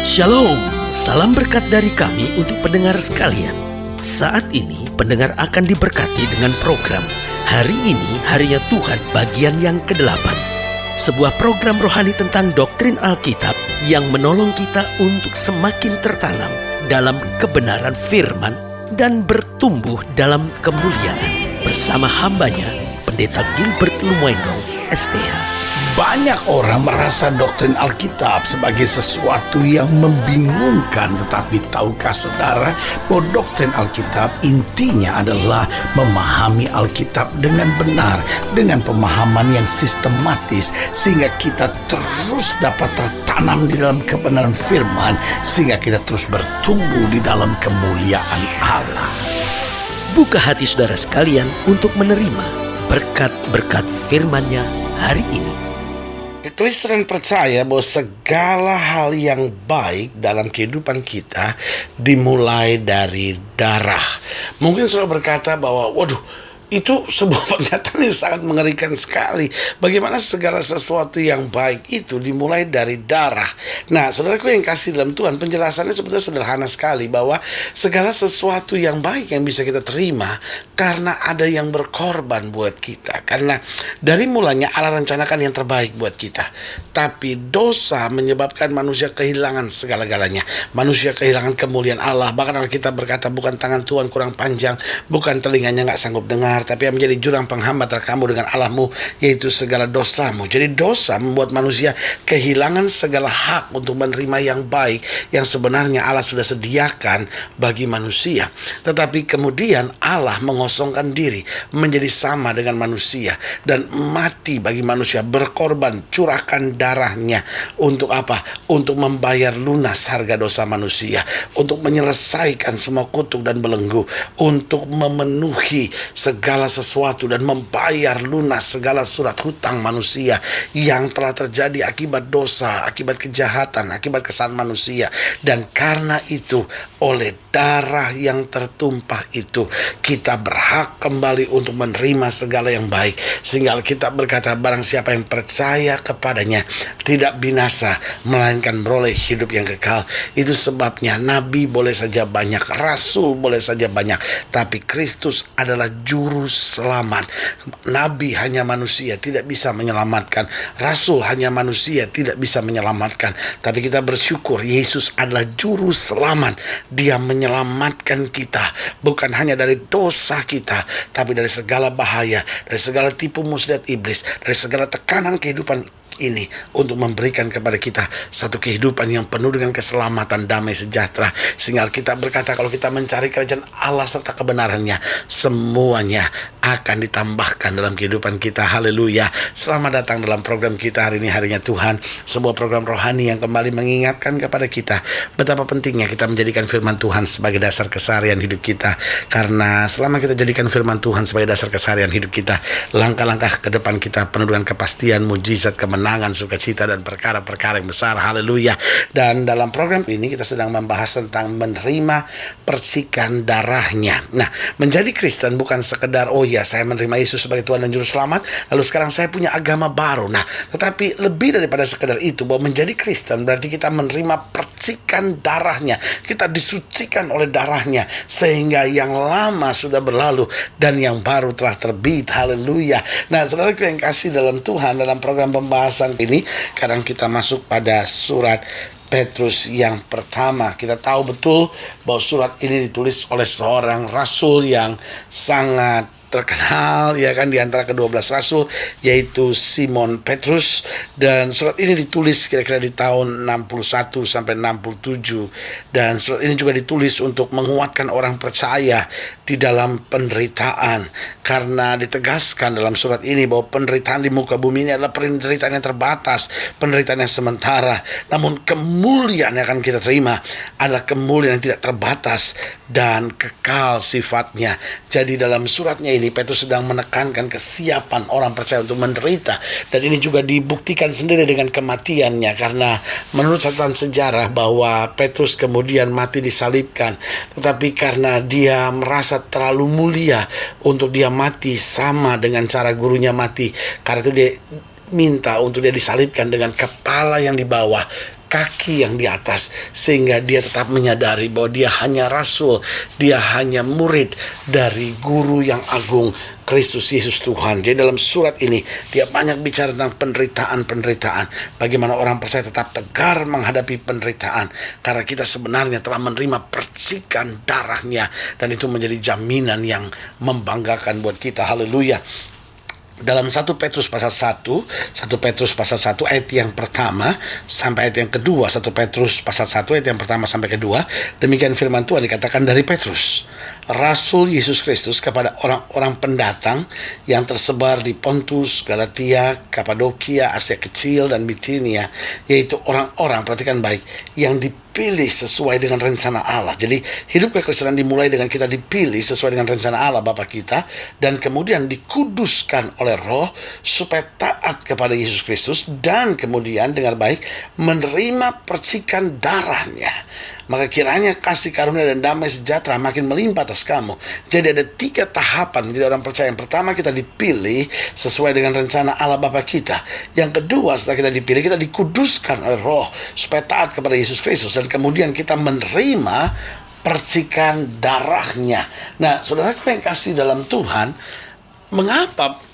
Shalom, salam berkat dari kami untuk pendengar sekalian. Saat ini pendengar akan diberkati dengan program Hari Ini Harinya Tuhan bagian yang ke-8. Sebuah program rohani tentang doktrin Alkitab yang menolong kita untuk semakin tertanam dalam kebenaran firman dan bertumbuh dalam kemuliaan. Bersama hambanya, Pendeta Gilbert Lumwendong, STH. Banyak orang merasa doktrin Alkitab sebagai sesuatu yang membingungkan. Tetapi tahukah saudara bahwa doktrin Alkitab intinya adalah memahami Alkitab dengan benar, dengan pemahaman yang sistematis, sehingga kita terus dapat tertanam di dalam kebenaran firman, sehingga kita terus bertumbuh di dalam kemuliaan Allah. Buka hati saudara sekalian untuk menerima berkat-berkat firman-Nya hari ini. Kristen percaya bahwa segala hal yang baik dalam kehidupan kita dimulai dari darah. Mungkin saudara berkata bahwa, waduh, itu sebuah pernyataan yang sangat mengerikan sekali. Bagaimana segala sesuatu yang baik itu dimulai dari darah. Nah, saudaraku yang kasih dalam Tuhan, penjelasannya sebetulnya sederhana sekali, bahwa segala sesuatu yang baik yang bisa kita terima karena ada yang berkorban buat kita. Karena dari mulanya Allah rencanakan yang terbaik buat kita. Tapi dosa menyebabkan manusia kehilangan segala-galanya. Manusia kehilangan kemuliaan Allah. Bahkan Alkitab berkata, bukan tangan Tuhan kurang panjang, bukan telinganya gak sanggup dengar, tapi yang menjadi jurang penghambat antara kamu dengan Allahmu, yaitu segala dosamu. Jadi dosa membuat manusia kehilangan segala hak untuk menerima yang baik yang sebenarnya Allah sudah sediakan bagi manusia. Tetapi kemudian Allah mengosongkan diri menjadi sama dengan manusia dan mati bagi manusia, berkorban, curahkan darahnya. Untuk apa? Untuk membayar lunas harga dosa manusia, untuk menyelesaikan semua kutuk dan belenggu, untuk memenuhi segala sesuatu dan membayar lunas segala surat hutang manusia yang telah terjadi akibat dosa, akibat kejahatan, akibat kesalahan manusia. Dan karena itu, oleh darah yang tertumpah itu, kita berhak kembali untuk menerima segala yang baik. Sehingga Alkitab berkata, barang siapa yang percaya kepadanya tidak binasa, melainkan beroleh hidup yang kekal. Itu sebabnya nabi boleh saja banyak, rasul boleh saja banyak, tapi Kristus adalah juru selamat. Nabi hanya manusia, tidak bisa menyelamatkan. Rasul hanya manusia, tidak bisa menyelamatkan. Tapi kita bersyukur Yesus adalah juru selamat. Dia menyelamatkan kita, bukan hanya dari dosa kita, tapi dari segala bahaya, dari segala tipu muslihat iblis, dari segala tekanan kehidupan ini, untuk memberikan kepada kita satu kehidupan yang penuh dengan keselamatan, damai sejahtera. Sehingga kita berkata, kalau kita mencari kerajaan Allah serta kebenarannya, semuanya akan ditambahkan dalam kehidupan kita. Haleluya. Selamat datang dalam program kita hari ini, Harinya Tuhan, sebuah program rohani yang kembali mengingatkan kepada kita betapa pentingnya kita menjadikan firman Tuhan sebagai dasar keseharian hidup kita. Karena selama kita jadikan firman Tuhan sebagai dasar keseharian hidup kita, langkah-langkah ke depan kita penuh dengan kepastian, mujizat, kemenangan, sukacita, dan perkara-perkara yang besar. Haleluya. Dan dalam program ini kita sedang membahas tentang menerima percikan darahnya. Nah, menjadi Kristen bukan sekedar, oh ya, saya menerima Yesus sebagai Tuhan dan Juru Selamat, lalu sekarang saya punya agama baru. Nah, tetapi lebih daripada sekedar itu, bahwa menjadi Kristen berarti kita menerima percikan darahnya. Kita disucikan oleh darahnya, sehingga yang lama sudah berlalu dan yang baru telah terbit. Haleluya. Nah, saudaraku yang kasih dalam Tuhan, dalam program pembahasan ini, kadang kita masuk pada surat Petrus yang pertama. Kita tahu betul bahwa surat ini ditulis oleh seorang rasul yang sangat terkenal, ya kan, di antara ke-12 rasul, yaitu Simon Petrus. Dan surat ini ditulis kira-kira di tahun 61 sampai 67. Dan surat ini juga ditulis untuk menguatkan orang percaya di dalam penderitaan, karena ditegaskan dalam surat ini bahwa penderitaan di muka bumi ini adalah penderitaan yang terbatas, penderitaan yang sementara. Namun kemuliaan yang akan kita terima adalah kemuliaan yang tidak terbatas dan kekal sifatnya. Jadi dalam suratnya ini Petrus sedang menekankan kesiapan orang percaya untuk menderita, dan ini juga dibuktikan sendiri dengan kematiannya. Karena menurut catatan sejarah bahwa Petrus kemudian mati disalibkan, tetapi karena dia merasa terlalu mulia untuk dia mati sama dengan cara gurunya mati, karena itu dia minta untuk dia disalibkan dengan kepala yang di bawah, kaki yang di atas, sehingga dia tetap menyadari bahwa dia hanya rasul, dia hanya murid dari guru yang agung, Kristus Yesus Tuhan. Jadi dalam surat ini dia banyak bicara tentang penderitaan. Bagaimana orang percaya tetap tegar menghadapi penderitaan, karena kita sebenarnya telah menerima percikan darahnya, dan itu menjadi jaminan yang membanggakan buat kita. Haleluya. Dalam 1 Petrus pasal 1 ayat yang pertama sampai ayat yang kedua, 1 Petrus pasal 1 ayat yang pertama sampai kedua, demikian firman Tuhan dikatakan dari Petrus, Rasul Yesus Kristus, kepada orang-orang pendatang yang tersebar di Pontus, Galatia, Kapadokia, Asia Kecil, dan Bitinia, yaitu orang-orang, perhatikan baik, yang dipilih sesuai dengan rencana Allah. Jadi hidup kekristenan dimulai dengan kita dipilih sesuai dengan rencana Allah Bapa kita, dan kemudian dikuduskan oleh Roh supaya taat kepada Yesus Kristus, dan kemudian dengar baik, menerima percikan darahnya. Maka kiranya kasih karunia dan damai sejahtera makin melimpah atas kamu. Jadi ada 3 tahapan menjadi orang percaya. Yang pertama, kita dipilih sesuai dengan rencana Allah Bapa kita. Yang kedua, setelah kita dipilih, kita dikuduskan oleh Roh supaya taat kepada Yesus Kristus, dan kemudian kita menerima percikan darahnya. Nah, saudaraku yang kasih dalam Tuhan, mengapa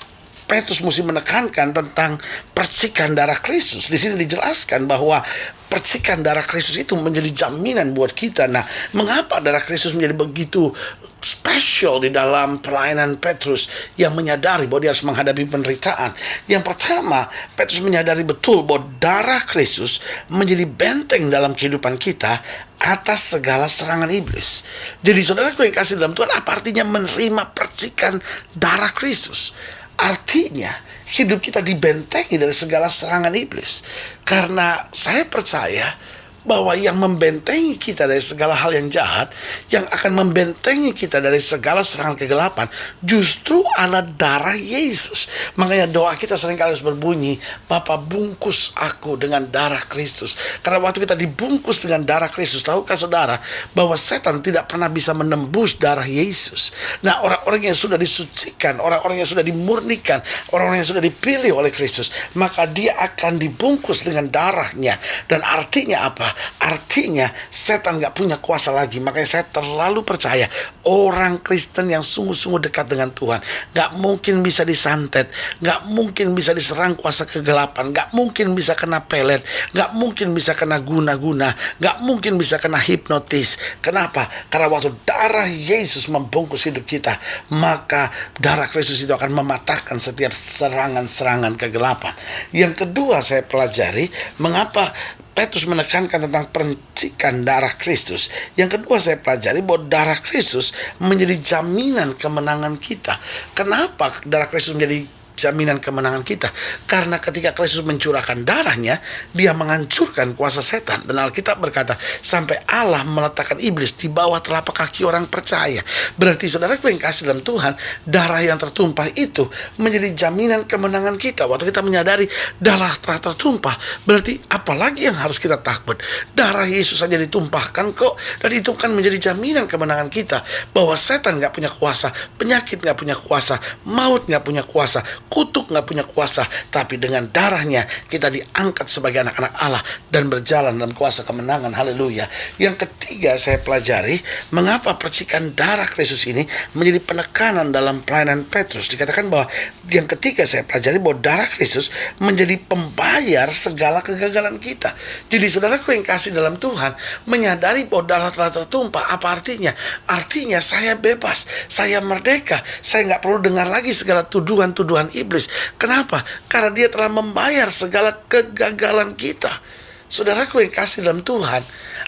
Petrus mesti menekankan tentang percikan darah Kristus? Di sini dijelaskan bahwa percikan darah Kristus itu menjadi jaminan buat kita. Nah, mengapa darah Kristus menjadi begitu spesial di dalam pelayanan Petrus yang menyadari bahwa dia harus menghadapi penderitaan? Yang pertama, Petrus menyadari betul bahwa darah Kristus menjadi benteng dalam kehidupan kita atas segala serangan iblis. Jadi saudaraku yang kasih dalam Tuhan, apa artinya menerima percikan darah Kristus? Artinya hidup kita dibentengi dari segala serangan iblis. Karena saya percaya bahwa yang membentengi kita dari segala hal yang jahat, yang akan membentengi kita dari segala serangan kegelapan, justru adalah darah Yesus. Makanya doa kita seringkali harus berbunyi, Bapa, bungkus aku dengan darah Kristus. Karena waktu kita dibungkus dengan darah Kristus, tahukah saudara bahwa setan tidak pernah bisa menembus darah Yesus. Nah, orang-orang yang sudah disucikan, orang-orang yang sudah dimurnikan, orang-orang yang sudah dipilih oleh Kristus, maka dia akan dibungkus dengan darahnya. Dan artinya apa? Artinya setan gak punya kuasa lagi. Makanya saya terlalu percaya orang Kristen yang sungguh-sungguh dekat dengan Tuhan gak mungkin bisa disantet, gak mungkin bisa diserang kuasa kegelapan, gak mungkin bisa kena pelet, gak mungkin bisa kena guna-guna, gak mungkin bisa kena hipnotis. Kenapa? Karena waktu darah Yesus membungkus hidup kita, maka darah Kristus itu akan mematahkan setiap serangan-serangan kegelapan. Yang kedua saya pelajari, mengapa Petrus menekankan tentang percikan darah Kristus. Yang kedua saya pelajari bahwa darah Kristus menjadi jaminan kemenangan kita. Kenapa darah Kristus menjadi jaminan kemenangan kita? Karena ketika Kristus mencurahkan darahnya, dia menghancurkan kuasa setan. Dan Alkitab berkata, sampai Allah meletakkan iblis di bawah telapak kaki orang percaya. Berarti saudaraku yang kasih dalam Tuhan, darah yang tertumpah itu menjadi jaminan kemenangan kita. Waktu kita menyadari darah telah tertumpah, berarti apalagi yang harus kita takut? Darah Yesus saja ditumpahkan kok. Dan itu kan menjadi jaminan kemenangan kita, bahwa setan gak punya kuasa, penyakit gak punya kuasa, maut gak punya kuasa, kutuk gak punya kuasa. Tapi dengan darahnya kita diangkat sebagai anak-anak Allah dan berjalan dalam kuasa kemenangan. Haleluya. Yang ketiga saya pelajari, mengapa percikan darah Kristus ini menjadi penekanan dalam pelayanan Petrus. Dikatakan bahwa yang ketiga saya pelajari bahwa darah Kristus menjadi pembayar segala kegagalan kita. Jadi saudaraku yang kasih dalam Tuhan, menyadari bahwa darah telah tertumpah, apa artinya? Artinya saya bebas, saya merdeka, saya gak perlu dengar lagi segala tuduhan-tuduhan iblis. Kenapa? Karena dia telah membayar segala kegagalan kita. Saudaraku yang kasih dalam Tuhan,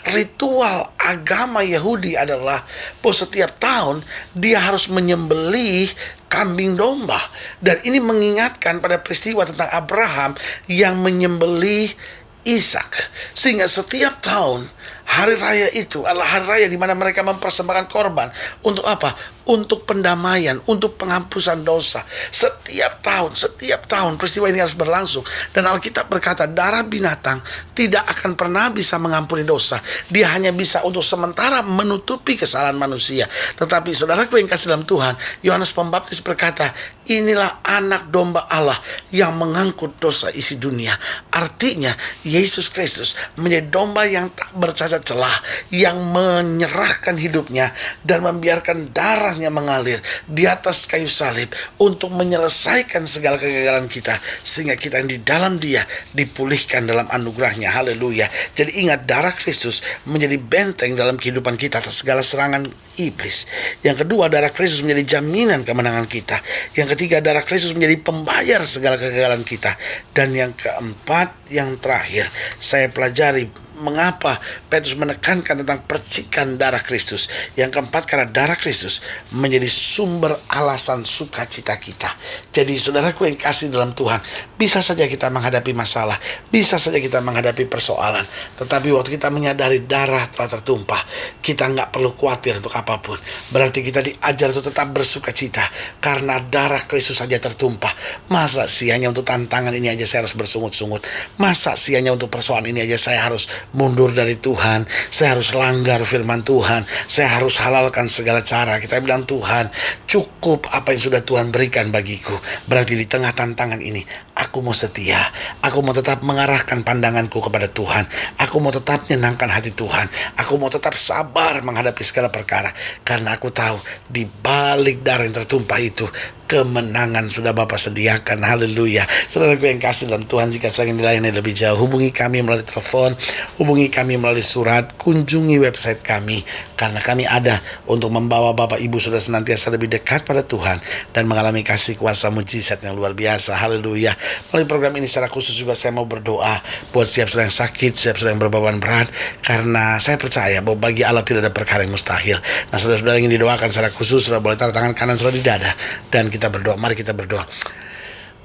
ritual agama Yahudi adalah bahwa setiap tahun dia harus menyembelih kambing domba. Dan ini mengingatkan pada peristiwa tentang Abraham yang menyembelih Ishak. Sehingga setiap tahun Hari raya itu adalah hari raya di mana mereka mempersembahkan korban. Untuk apa? Untuk pendamaian, untuk penghapusan dosa. Setiap tahun peristiwa ini harus berlangsung. Dan Alkitab berkata, darah binatang tidak akan pernah bisa mengampuni dosa. Dia hanya bisa untuk sementara menutupi kesalahan manusia. Tetapi saudaraku yang kasih dalam Tuhan, Yohanes Pembaptis berkata, inilah anak domba Allah yang mengangkut dosa isi dunia. Artinya, Yesus Kristus menjadi domba yang tak bercacat celah, yang menyerahkan hidupnya dan membiarkan darahnya mengalir di atas kayu salib untuk menyelesaikan segala kegagalan kita, sehingga kita yang di dalam Dia dipulihkan dalam anugerahnya. Haleluya. Jadi ingat, darah Kristus menjadi benteng dalam kehidupan kita atas segala serangan iblis. Yang kedua, darah Kristus menjadi jaminan kemenangan kita. Yang ketiga, darah Kristus menjadi pembayar segala kegagalan kita. Dan yang keempat, yang terakhir, saya pelajari mengapa Petrus menekankan tentang percikan darah Kristus. Yang keempat, karena darah Kristus menjadi sumber alasan sukacita kita. Jadi saudaraku yang kasih dalam Tuhan, bisa saja kita menghadapi masalah, bisa saja kita menghadapi persoalan, tetapi waktu kita menyadari darah telah tertumpah, kita nggak perlu khawatir untuk apapun. Berarti kita diajar untuk tetap bersukacita karena darah Kristus saja tertumpah. Masa sih hanya untuk tantangan ini aja saya harus bersungut-sungut? Masa sih hanya untuk persoalan ini aja saya harus mundur dari Tuhan, saya harus langgar firman Tuhan, saya harus halalkan segala cara? Kita bilang, Tuhan, cukup apa yang sudah Tuhan berikan bagiku. Berarti di tengah tantangan ini, aku mau setia, aku mau tetap mengarahkan pandanganku kepada Tuhan, aku mau tetap menyenangkan hati Tuhan, aku mau tetap sabar menghadapi segala perkara, karena aku tahu di balik darah yang tertumpah itu, kemenangan sudah Bapa sediakan. Haleluya. Saudaraku yang kasih dalam Tuhan, jika sedang dilayani lebih jauh, hubungi kami melalui telepon, hubungi kami melalui surat, kunjungi website kami, karena kami ada untuk membawa Bapak Ibu sudah senantiasa lebih dekat pada Tuhan dan mengalami kasih kuasa mujizat yang luar biasa. Haleluya. Melalui program ini secara khusus juga saya mau berdoa buat setiap saudara yang sakit, setiap saudara yang berbeban berat, karena saya percaya bahwa bagi Allah tidak ada perkara yang mustahil. Nah, saudara-saudara yang ingin didoakan secara khusus, saudara boleh taruh tangan kanan saudara di dada, dan kita berdoa. Mari kita berdoa.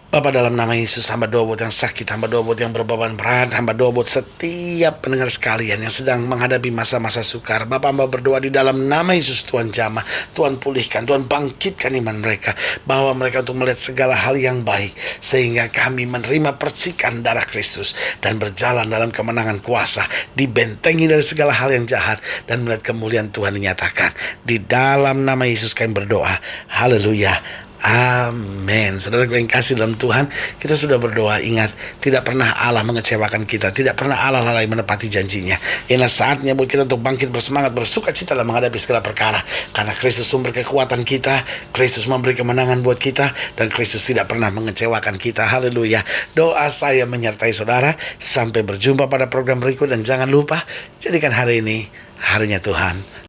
Bapa, dalam nama Yesus, hamba doa buat yang sakit, hamba doa buat yang berbeban berat, hamba doa buat setiap pendengar sekalian yang sedang menghadapi masa-masa sukar. Bapa, hamba berdoa di dalam nama Yesus, Tuhan jamah, Tuhan pulihkan, Tuhan bangkitkan iman mereka, bawa mereka untuk melihat segala hal yang baik, sehingga kami menerima percikan darah Kristus dan berjalan dalam kemenangan kuasa, dibentengi dari segala hal yang jahat, dan melihat kemuliaan Tuhan dinyatakan. Di dalam nama Yesus kami berdoa. Haleluya. Amin. Saudara yang kasih dalam Tuhan, kita sudah berdoa. Ingat, tidak pernah Allah mengecewakan kita, tidak pernah Allah lalai menepati janjinya. Inilah saatnya buat kita untuk bangkit bersemangat, bersukacita dalam menghadapi segala perkara, karena Kristus sumber kekuatan kita, Kristus memberi kemenangan buat kita, dan Kristus tidak pernah mengecewakan kita. Haleluya. Doa saya menyertai saudara. Sampai berjumpa pada program berikut, dan jangan lupa jadikan hari ini harinya Tuhan.